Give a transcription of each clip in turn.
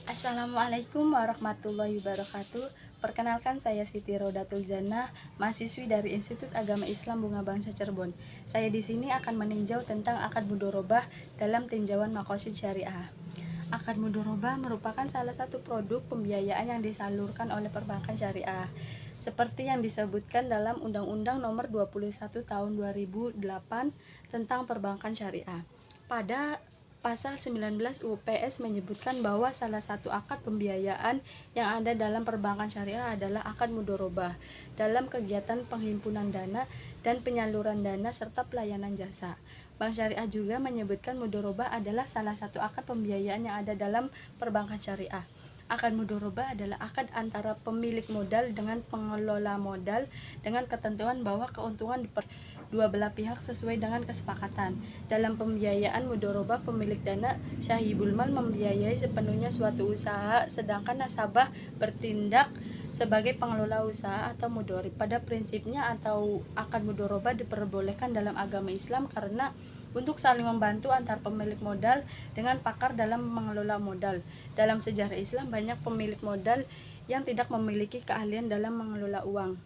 Assalamualaikum warahmatullahi wabarakatuh. Perkenalkan, saya Siti Rodatul Jannah, mahasiswi dari Institut Agama Islam Bunga Bangsa Cirebon. Saya di sini akan meninjau tentang akad mudharabah dalam tinjauan maqasid syariah. Akad mudharabah merupakan salah satu produk pembiayaan yang disalurkan oleh perbankan syariah, seperti yang disebutkan dalam Undang-Undang Nomor 21 Tahun 2008 tentang Perbankan Syariah. Pada Pasal 19 UPS menyebutkan bahwa salah satu akad pembiayaan yang ada dalam perbankan syariah adalah akad mudharabah dalam kegiatan penghimpunan dana dan penyaluran dana serta pelayanan jasa. Bank Syariah juga menyebutkan mudharabah adalah salah satu akad pembiayaan yang ada dalam perbankan syariah. Akad mudharabah adalah akad antara pemilik modal dengan pengelola modal dengan ketentuan bahwa keuntungan dua belah pihak sesuai dengan kesepakatan. Dalam pembiayaan mudharabah, pemilik dana syahibul mal membiayai sepenuhnya suatu usaha, sedangkan nasabah bertindak sebagai pengelola usaha atau mudharib. Pada prinsipnya atau akad mudharabah diperbolehkan dalam agama Islam karena untuk saling membantu antar pemilik modal dengan pakar dalam mengelola modal. Dalam sejarah Islam, banyak pemilik modal yang tidak memiliki keahlian dalam mengelola uang.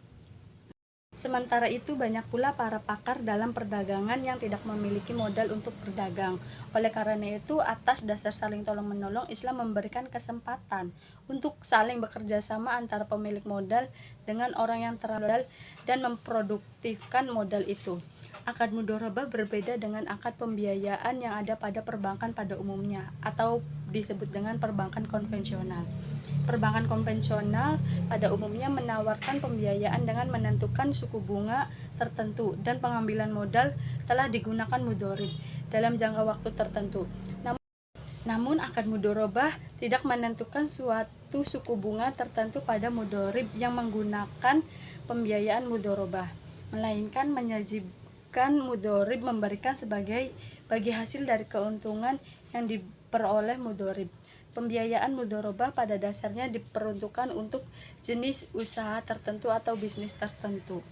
Sementara itu, banyak pula para pakar dalam perdagangan yang tidak memiliki modal untuk berdagang. Oleh karena itu, atas dasar saling tolong-menolong, Islam memberikan kesempatan untuk saling bekerja sama antara pemilik modal dengan orang yang termodal dan memproduktifkan modal itu. Akad mudharabah berbeda dengan akad pembiayaan yang ada pada perbankan pada umumnya atau disebut dengan perbankan konvensional. Perbankan konvensional pada umumnya menawarkan pembiayaan dengan menentukan suku bunga tertentu dan pengambilan modal telah digunakan mudharib dalam jangka waktu tertentu. Namun akad mudharabah tidak menentukan suatu suku bunga tertentu pada mudharib yang menggunakan pembiayaan mudharabah, melainkan menyajikan mudharib memberikan sebagai bagi hasil dari keuntungan yang diperoleh mudharib. Pembiayaan mudharabah pada dasarnya diperuntukkan untuk jenis usaha tertentu atau bisnis tertentu.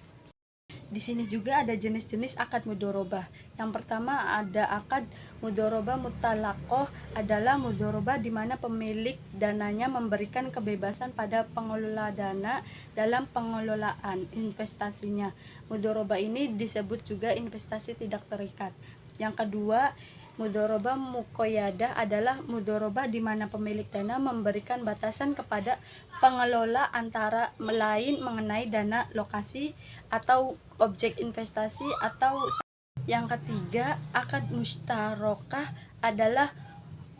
Di sini juga ada jenis-jenis akad mudharabah. Yang pertama ada akad mudharabah mutalaqoh, adalah mudharabah di mana pemilik dananya memberikan kebebasan pada pengelola dana dalam pengelolaan investasinya. Mudharabah ini disebut juga investasi tidak terikat. Yang kedua, mudharabah muqayyadah adalah mudharabah di mana pemilik dana memberikan batasan kepada pengelola antara lain mengenai dana, lokasi, atau objek investasi atau. Yang ketiga, akad mustarakah adalah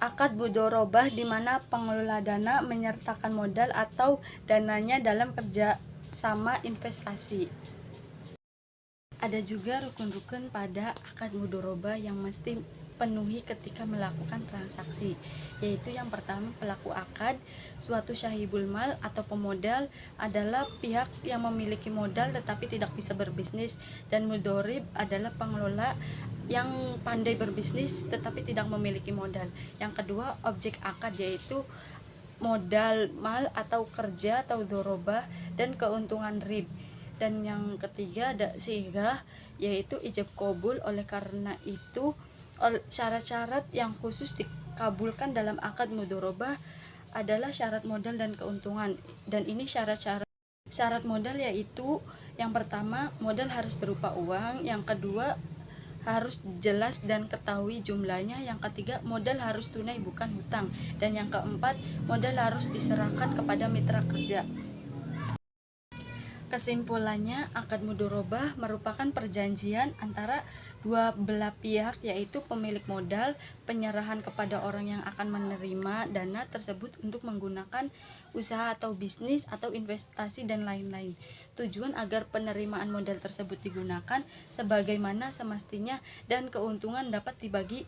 akad mudharabah di mana pengelola dana menyertakan modal atau dananya dalam kerja sama investasi. Ada juga rukun-rukun pada akad mudharabah yang mesti penuhi ketika melakukan transaksi, yaitu yang pertama, pelaku akad. Suatu syahibul mal atau pemodal adalah pihak yang memiliki modal tetapi tidak bisa berbisnis, dan mudharib adalah pengelola yang pandai berbisnis tetapi tidak memiliki modal. Yang kedua, objek akad yaitu modal mal atau kerja atau dorobah dan keuntungan rib. Dan yang ketiga ada sigah, yaitu ijab kabul. Oleh karena itu, syarat-syarat yang khusus dikabulkan dalam akad mudharabah adalah syarat modal dan keuntungan. Dan ini syarat modal yaitu yang pertama, modal harus berupa uang. Yang kedua, harus jelas dan ketahui jumlahnya. Yang ketiga, modal harus tunai bukan hutang. Dan yang keempat, modal harus diserahkan kepada mitra kerja. Kesimpulannya, akad mudharabah merupakan perjanjian antara dua belah pihak, yaitu pemilik modal, penyerahan kepada orang yang akan menerima dana tersebut untuk menggunakan usaha atau bisnis atau investasi dan lain-lain. Tujuan agar penerimaan modal tersebut digunakan sebagaimana semestinya dan keuntungan dapat dibagi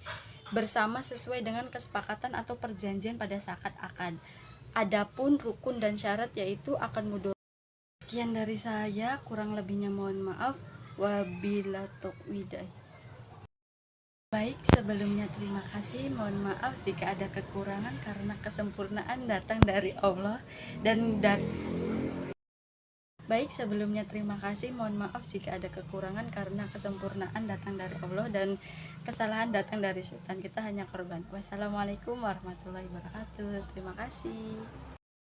bersama sesuai dengan kesepakatan atau perjanjian pada saat akad. Adapun rukun dan syarat yaitu akad mudharabah. Sekian dari saya, kurang lebihnya mohon maaf. Wabillahi taufiq. Baik, sebelumnya terima kasih. Mohon maaf jika ada kekurangan karena kesempurnaan datang dari Allah dan Baik, sebelumnya terima kasih. Mohon maaf jika ada kekurangan karena kesempurnaan datang dari Allah dan kesalahan datang dari setan. Kita hanya korban. Wassalamualaikum warahmatullahi wabarakatuh. Terima kasih.